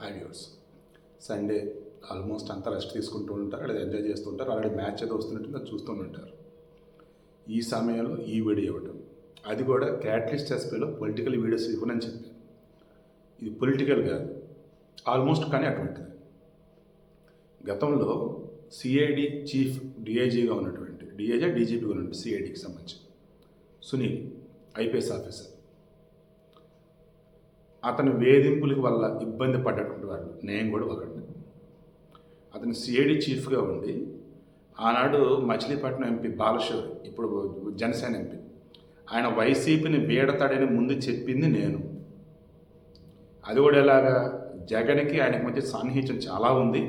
Hi viewers. Sunday almost అంతా rest తీసుకుంటూ ఉంటారు, లేదా ఎంజాయ్ చేస్తూ ఉంటారు. ఆల్రెడీ మ్యాచ్ ఏదో వస్తున్నట్టు అది చూస్తూ ఉంటారు. ఈ సమయంలో ఈ వీడియో ఇవ్వటం, అది కూడా క్యాటలిస్ట్ ఎస్పీలో పొలిటికల్ వీడియోస్ ఇవ్వనని చెప్పాను. ఇది పొలిటికల్ కాదు ఆల్మోస్ట్, కానీ అటువంటిది. గతంలో సిఐడి చీఫ్ డిఐజీగా ఉన్నటువంటి డీజీపీగా ఉన్నటువంటి సిఐడికి సంబంధించి సునీల్ ఐపీఎస్ ఆఫీసర్, అతని వేధింపుల వల్ల ఇబ్బంది పడ్డటువంటి వాళ్ళు నేను కూడా ఒకటి. అతను సిఐడి చీఫ్గా ఉండి ఆనాడు మచిలీపట్నం ఎంపీ బాలశౌరి, ఇప్పుడు జనసేన ఎంపీ, ఆయన వైసీపీని వీడతాడని ముందు చెప్పింది నేను. అది కూడా ఎలాగా, జగన్కి ఆయనకి మధ్య సాన్నిహిత్యం చాలా ఉంది,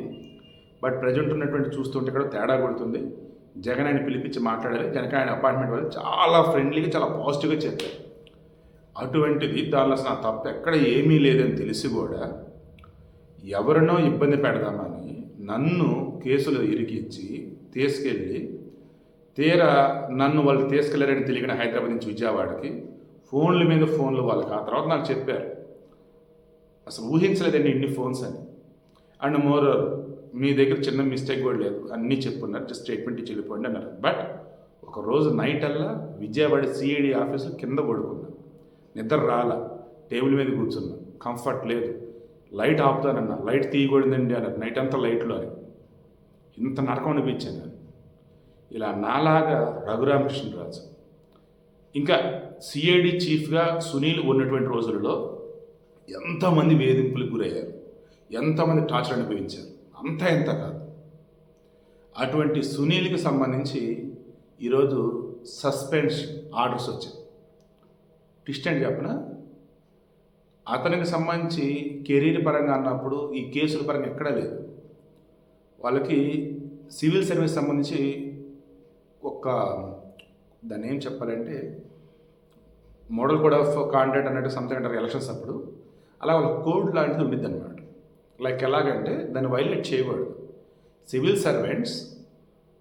బట్ ప్రజెంట్ ఉన్నటువంటి చూస్తుంటే కూడా తేడా కొడుతుంది. జగన్ ఆయన పిలిపించి మాట్లాడాలి, జగన్ ఆయన అపాయింట్మెంట్ వాళ్ళు చాలా ఫ్రెండ్లీగా చాలా పాజిటివ్గా చెప్పారు. అటువంటిది దానిలో అసలు నా తప్పు ఎక్కడ ఏమీ లేదని తెలిసి కూడా ఎవరినో ఇబ్బంది పెడదామని నన్ను కేసులు ఇరికిచ్చి తీసుకెళ్ళి, తీరా నన్ను వాళ్ళు తీసుకెళ్లారని తెలియని హైదరాబాద్ నుంచి విజయవాడకి ఫోన్ల మీద ఫోన్లు వాళ్ళకి. ఆ తర్వాత నాకు చెప్పారు, అసలు ఊహించలేదండి ఇన్ని ఫోన్స్ అని. అండ్ మోర్, మీ దగ్గర చిన్న మిస్టేక్ కూడా లేదు, అన్నీ చెప్పున్నారు, జస్ట్ స్టేట్మెంట్ ఇచ్చి వెళ్ళిపోండి అన్నారు. బట్ ఒకరోజు నైట్ అల్లా విజయవాడ సిఐడి ఆఫీసు కింద పడుకున్నా, నిద్ర రాలా, టేబుల్ మీద కూర్చున్నా, కంఫర్ట్ లేదు, లైట్ ఆపుతానన్నా, లైట్ తీయకూడదండి అన్నారు, నైట్ అంతా లైట్లో అని. ఇంత నరకం అనిపించాను నేను. ఇలా నాలాగా రఘురామకృష్ణరాజు, ఇంకా సిఐడి చీఫ్గా సునీల్ ఉన్నటువంటి రోజులలో ఎంతమంది వేధింపులకు గురయ్యారు, ఎంతమంది టార్చర్ అనుభవించారు, అంతా ఎంత కాదు. అటువంటి సునీల్కి సంబంధించి ఈరోజు సస్పెన్షన్ ఆర్డర్స్ వచ్చాయి. ట్విస్ట్ అని చెప్పిన, అతనికి సంబంధించి కెరీర్ పరంగా అన్నప్పుడు ఈ కేసుల పరంగా ఎక్కడా లేదు. వాళ్ళకి సివిల్ సర్వీస్ సంబంధించి దాన్ని ఏం చెప్పాలంటే మోడల్ కోడ్ ఆఫ్ కాండక్ట్ అన్నట్టు సంథింగ్ అంటారు ఎలక్షన్స్ అప్పుడు, అలా వాళ్ళ కోడ్ లాంటిది ఉండిద్ది అనమాట. లైక్ ఎలాగంటే దాన్ని వైలేట్ చేయకూడదు. సివిల్ సర్వెంట్స్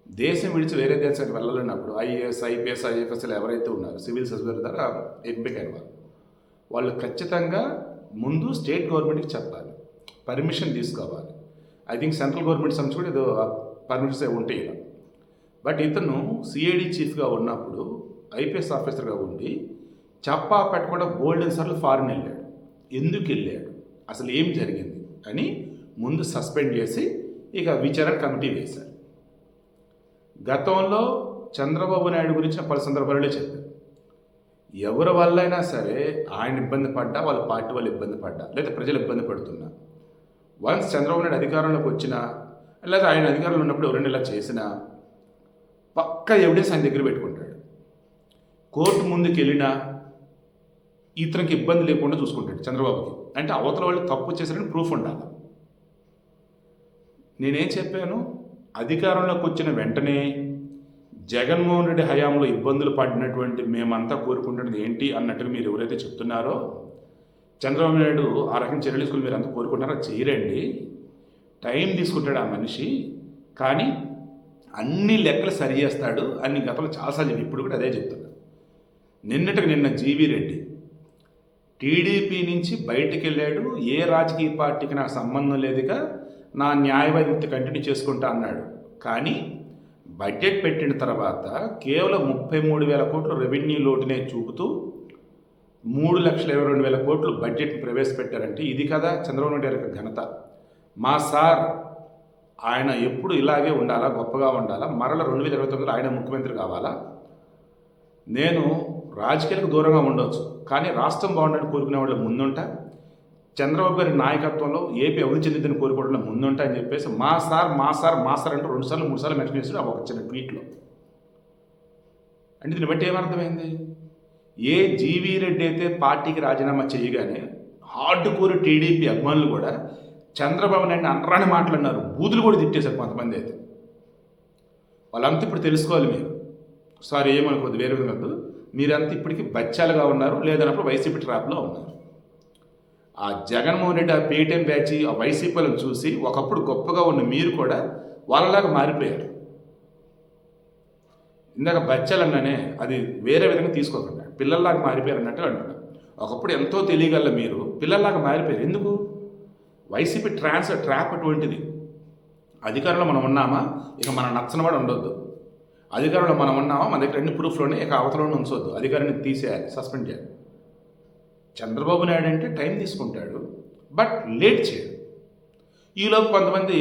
దేశం విడిచి వేరే దేశానికి వెళ్ళలేనప్పుడు ఐఏఎస్, ఐపీఎస్, ఐఎఫ్ఎస్లు ఎవరైతే ఉన్నారో సివిల్ సర్వీస్ ద్వారా ఎంపికైన వాళ్ళు ఖచ్చితంగా ముందు స్టేట్ గవర్నమెంట్కి చెప్పాలి, పర్మిషన్ తీసుకోవాలి. ఐ థింక్ సెంట్రల్ గవర్నమెంట్ సంబంధించి కూడా ఏదో పర్మిషన్స్ ఉంటాయి ఇలా. బట్ ఇతను సిఐడి చీఫ్గా ఉన్నప్పుడు ఐపీఎస్ ఆఫీసర్గా ఉండి చెప్పా పెట్టకుండా బోల్డెన్ సార్లు ఫారిన్ వెళ్ళాడు. ఎందుకు వెళ్ళాడు, అసలు ఏం జరిగింది అని ముందు సస్పెండ్ చేసి ఇక విచారణ కమిటీ వేశారు. గతంలో చంద్రబాబు నాయుడు గురించి పలు సందర్భాలలో చెప్పారు, ఎవరి వల్ల అయినా సరే ఆయన ఇబ్బంది పడ్డా, వాళ్ళ పార్టీ వాళ్ళు ఇబ్బంది పడ్డా, లేదా ప్రజలు ఇబ్బంది పడుతున్నా, వన్స్ చంద్రబాబు నాయుడు అధికారంలోకి వచ్చినా, లేదా ఆయన అధికారంలో ఉన్నప్పుడు ఎవరైనా ఇలా చేసినా పక్కా ఎవిడెన్స్ ఆయన దగ్గర పెట్టుకుంటాడు. కోర్టు ముందుకు వెళ్ళినా ఇతనికి ఇబ్బంది లేకుండా చూసుకుంటాడు చంద్రబాబుకి. అంటే అవతల వాళ్ళు తప్పు చేశారని ప్రూఫ్ ఉండాలి. నేనేం చెప్పాను, అధికారంలోకి వచ్చిన వెంటనే జగన్మోహన్ రెడ్డి హయాంలో ఇబ్బందులు పడినటువంటి మేమంతా కోరుకుంటున్నది ఏంటి అన్నట్టుగా మీరు ఎవరైతే చెప్తున్నారో, చంద్రబాబు నాయుడు ఆ రకం చర్యలు తీసుకుని మీరు అంతా కోరుకుంటున్నారో చేయరండి. టైం తీసుకుంటాడు ఆ మనిషి, కానీ అన్ని లెక్కలు సరి చేస్తాడు అని గతంలో చాలాసార్లు చెప్పి ఇప్పుడు కూడా అదే చెప్తున్నాడు. నిన్నటికి నిన్న జీవీ రెడ్డి టీడీపీ నుంచి బయటికి వెళ్ళాడు, ఏ రాజకీయ పార్టీకి నాకు సంబంధం లేదుగా, నా న్యాయవాది వృత్తి కంటిన్యూ చేసుకుంటా అన్నాడు. కానీ బడ్జెట్ పెట్టిన తర్వాత కేవలం 33,000 కోట్లు రెవెన్యూ లోటునే చూపుతూ 3,22,000 కోట్లు బడ్జెట్ ప్రవేశపెట్టారంటే ఇది కదా చంద్రబాబు నాయుడు గారి ఘనత. మా సార్ ఆయన ఎప్పుడు ఇలాగే ఉండాలా, గొప్పగా ఉండాలా, మరల 2029లో ఆయన ముఖ్యమంత్రి కావాలా. నేను రాజకీయాలకు దూరంగా ఉండవచ్చు, కానీ రాష్ట్రం బాగుండాలని కోరుకునే వాళ్ళు ముందుంటా, చంద్రబాబు గారి నాయకత్వంలో ఏపీ అభివృద్ధి చెందిందని కోరుకోవడంలో ముందుంటా అని చెప్పేసి మా సార్ అంటూ 2 సార్లు 3 సార్లు మెన్షన్ చేశాడు ఒక చిన్న ట్వీట్లో. అంటే దీన్ని బట్టి ఏమర్థమైంది, ఏ జీవీ రెడ్డి అయితే పార్టీకి రాజీనామా చేయగానే హార్డ్ కోర్ టీడీపీ అభిమానులు కూడా చంద్రబాబు నాయుడు అనరాని మాట్లాడినారు, బూతులు కూడా తిట్టేశారు కొంతమంది. అయితే వాళ్ళంతా ఇప్పుడు తెలుసుకోవాలి మీరు. సారీ ఏమనుకోవద్దు, వేరే విధంగా మీరంతా ఇప్పటికీ బచ్చాలుగా ఉన్నారు, లేదన్నప్పుడు వైసీపీ ట్రాప్లో ఉన్నారు. ఆ జగన్మోహన్ రెడ్డి ఆ పేటీఎం బ్యాచ్ ఆ వైసీపీలను చూసి ఒకప్పుడు గొప్పగా ఉన్న మీరు కూడా వాళ్ళలాగా మారిపోయారు. ఇందాక బచ్చాలన్నానే, అది వేరే విధంగా తీసుకోకుండా పిల్లల్లాగా మారిపోయారు అన్నట్టు అంటున్నారు. ఒకప్పుడు ఎంతో తెలియగల మీరు పిల్లల్లాగా మారిపోయారు. ఎందుకు? వైసీపీ ట్రాప్ అటువంటిది. అధికారంలో మనం ఉన్నామా, ఇక మనం నచ్చనవాడు ఉండొద్దు. అధికారంలో మనం ఉన్నామా, మన దగ్గర అన్ని ప్రూఫ్లోనే ఇక అవతలను ఉంచొద్దు, అధికారాన్ని తీసేయాలి, సస్పెండ్ చేయాలి. చంద్రబాబు నాయుడు అంటే టైం తీసుకుంటాడు, బట్ లేట్ చేయడు. ఈలోపు కొంతమంది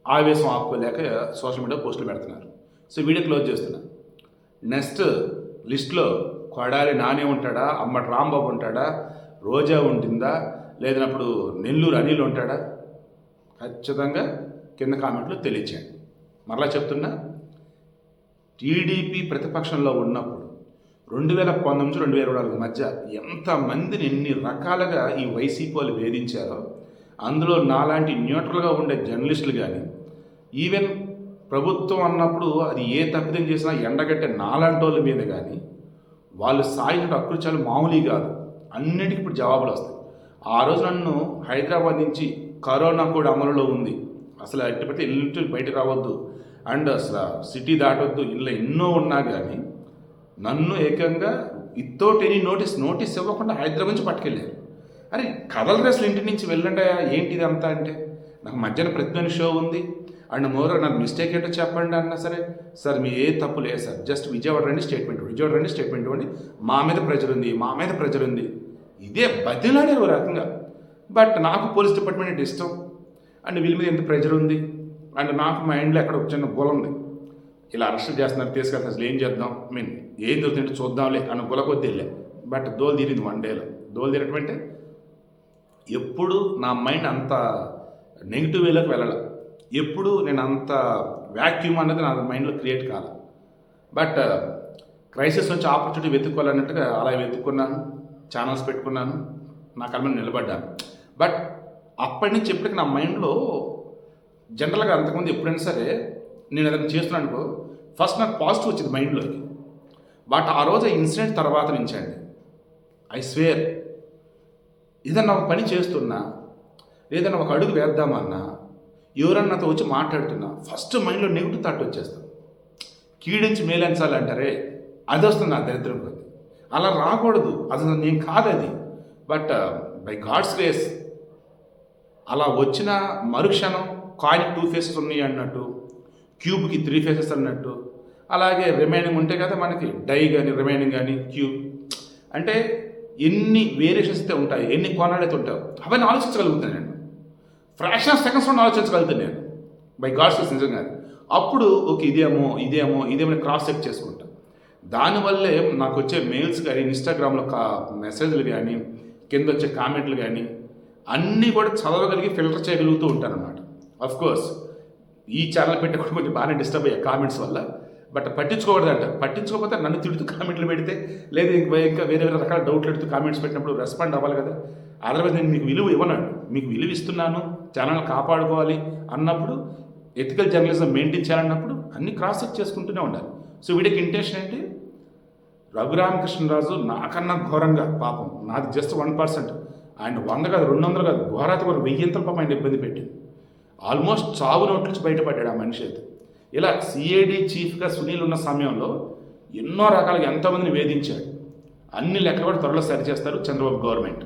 ఆవేశం ఆపుకోలేక సోషల్ మీడియా పోస్టులు పెడుతున్నారు. సో వీడియో క్లోజ్ చేస్తున్నా. నెక్స్ట్ లిస్ట్లో కొడాలి నాని ఉంటాడా, అమ్మటి రాంబాబు ఉంటాడా, రోజా ఉంటుందా, లేదన్నప్పుడు నెల్లూరు అనిల్ ఉంటాడా? ఖచ్చితంగా కింద కామెంట్లో తెలియచేయండి. మరలా చెప్తున్నా, టీడీపీ ప్రతిపక్షంలో ఉన్నప్పుడు 2019 2024 మధ్య ఎంతమందిని ఎన్ని రకాలుగా ఈ వైసీపీ వాళ్ళు వేధించారో, అందులో నాలాంటి న్యూట్రల్గా ఉండే జర్నలిస్టులు కానీ, ఈవెన్ ప్రభుత్వం అన్నప్పుడు అది ఏ తప్పిదం చేసినా ఎండగట్టే నాలాంటి వాళ్ళ మీద కానీ వాళ్ళు సాగిన అకృత్యాలు మామూలు కాదు. అన్నిటికీ ఇప్పుడు జవాబులు వస్తాయి. ఆ రోజు నన్ను హైదరాబాద్ నుంచి కరోనా కూడా అమలులో ఉంది, అసలు అట్టిపెట్టి ఇల్లు బయటకు రావద్దు, అండ్ అసలు సిటీ దాటొద్దు, ఇలా ఎన్నో ఉన్నా కానీ నన్ను ఏకంగా వితౌట్ ఎనీ నోటీస్ ఇవ్వకుండా హైదరాబాద్ నుంచి పట్టుకెళ్ళారు. అరే కథల రేసులు ఇంటి నుంచి వెళ్ళండి, ఏంటిది అంతా అంటే నాకు మధ్యాహ్నం ప్రతిదిన షో ఉంది అండ్ మోర్ నాకు మిస్టేక్ ఏంటో చెప్పండి అన్నా సరే, సార్ మీ ఏ తప్పు లేదు సార్, జస్ట్ విజయవాడ రండి స్టేట్మెంట్ ఇవ్వండి, మా మీద ప్రెజర్ ఉంది. ఇదే బతిలాడారు ఒక రకంగా. బట్ నాకు పోలీస్ డిపార్ట్మెంట్ అంటే ఇష్టం, అండ్ వీళ్ళ మీద ఎంత ప్రెజర్ ఉంది, అండ్ నాకు మైండ్లో ఎక్కడ చిన్న గోల ఉంది, ఇలా అరెస్ట్ చేస్తున్నారు, తీసుకెళ్తారు, అసలు ఏం చేద్దాం, ఏం దొరుకుతుంటే చూద్దాంలే అన్న గొల కొద్ది వెళ్ళా. బట్ దోలు తీరింది 1 డేలో. దోలు తీరటమంటే ఎప్పుడు నా మైండ్ అంత నెగిటివ్ వేలోకి వెళ్ళాలి, ఎప్పుడు నేను అంత వ్యాక్యూమ్ అనేది నా మైండ్లో క్రియేట్ కాదు. బట్ క్రైసిస్ నుంచి ఆపర్చునిటీ వెతుక్కోవాలన్నట్టుగా అలా వెతుక్కున్నాను, ఛానల్స్ పెట్టుకున్నాను, నా కళ్ళ నిలబడ్డాను. బట్ అప్పటి నుంచి ఎప్పటికీ నా మైండ్లో జనరల్గా అంతకుముందు ఎప్పుడైనా సరే నేను ఏదైనా చేస్తున్నాను అనుకో, ఫస్ట్ నాకు పాజిటివ్ వచ్చింది మైండ్లోకి. బట్ ఆ రోజు ఇన్సిడెంట్ తర్వాత నుంచి అండి, ఐ స్వేర్, ఏదన్నా ఒక పని చేస్తున్నా, ఏదన్నా ఒక అడుగు వేద్దామన్నా, ఎవరన్నా నాతో వచ్చి మాట్లాడుతున్నా, ఫస్ట్ మైండ్లో నెగిటివ్ థాట్ వచ్చేస్తాను. కీడించి మేలంచాలంటారే, అది వస్తుంది నా దరిద్రం కొద్ది. అలా రాకూడదు, అసలు నేను కాదు అది. బట్ బై గాడ్స్ గ్రేస్ అలా వచ్చిన మరుక్షణం కాయిన్కి 2 ఫేసెస్ ఉన్నాయి అన్నట్టు, క్యూబ్కి 3 ఫేసెస్ అన్నట్టు, అలాగే రిమైనింగ్ ఉంటాయి కదా మనకి, డై కానీ రిమైనింగ్ కానీ క్యూబ్, అంటే ఎన్ని వేరియేషన్స్ అయితే ఉంటాయి, ఎన్ని కోణాలు అయితే ఉంటాయో అవన్నీ ఆలోచించగలుగుతాను నేను. ఫ్రాక్షన్ ఆఫ్ సెకండ్స్లో ఆలోచించగలుగుతాను నేను, బై గాడ్స్ గ్రేస్ నిజంగా. అప్పుడు ఓకే ఇదేమో క్రాస్ చెక్ చేసుకుంటా. దానివల్లే నాకు వచ్చే మెయిల్స్ కానీ, ఇన్స్టాగ్రామ్లో మెసేజ్లు కానీ, కింద వచ్చే కామెంట్లు కానీ అన్నీ కూడా చదవగలిగి ఫిల్టర్ చేయగలుగుతూ ఉంటాను అన్నమాట. అఫ్కోర్స్ ఈ ఛానల్ పెట్టి కూడా కొంచెం బాగానే డిస్టర్బ్ అయ్యా కామెంట్స్ వల్ల. బట్ పట్టించుకోకూడదంట, పట్టించుకోకపోతే నన్ను తిడుతూ కామెంట్లు పెడితే, లేదా ఇంకా వేరే రకాల డౌట్లు పెడుతూ కామెంట్స్ పెట్టినప్పుడు రెస్పాండ్ అవ్వాలి కదా. అదర్వైజ్ నేను మీకు విలువ ఇవ్వనండి, మీకు విలువ ఇస్తున్నాను, ఛానల్ కాపాడుకోవాలి అన్నప్పుడు, ఎథికల్ జర్నలిజం మెయింటైన్ చేయాలన్నప్పుడు అన్ని క్రాస్ చెక్ చేసుకుంటూనే ఉండాలి. సో వీడికి ఇంటెన్షన్ ఏంటి, రఘురామకృష్ణరాజు నాకన్నా ఘోరంగా, పాపం నాది జస్ట్ 1%, ఆయన 100 కాదు 200 కాదు, ఘోరాత కూడా 1000 పాపం ఆయన ఇబ్బంది పెట్టింది. ఆల్మోస్ట్ చావు నోట్ల నుంచి బయటపడ్డాడు ఆ మనిషి అయితే. ఇలా సిఐడి చీఫ్గా సునీల్ ఉన్న సమయంలో ఎన్నో రకాలుగా ఎంతోమందిని వేధించాడు. అన్ని లెక్కలు కూడా త్వరలో సరిచేస్తారు చంద్రబాబు గవర్నమెంట్.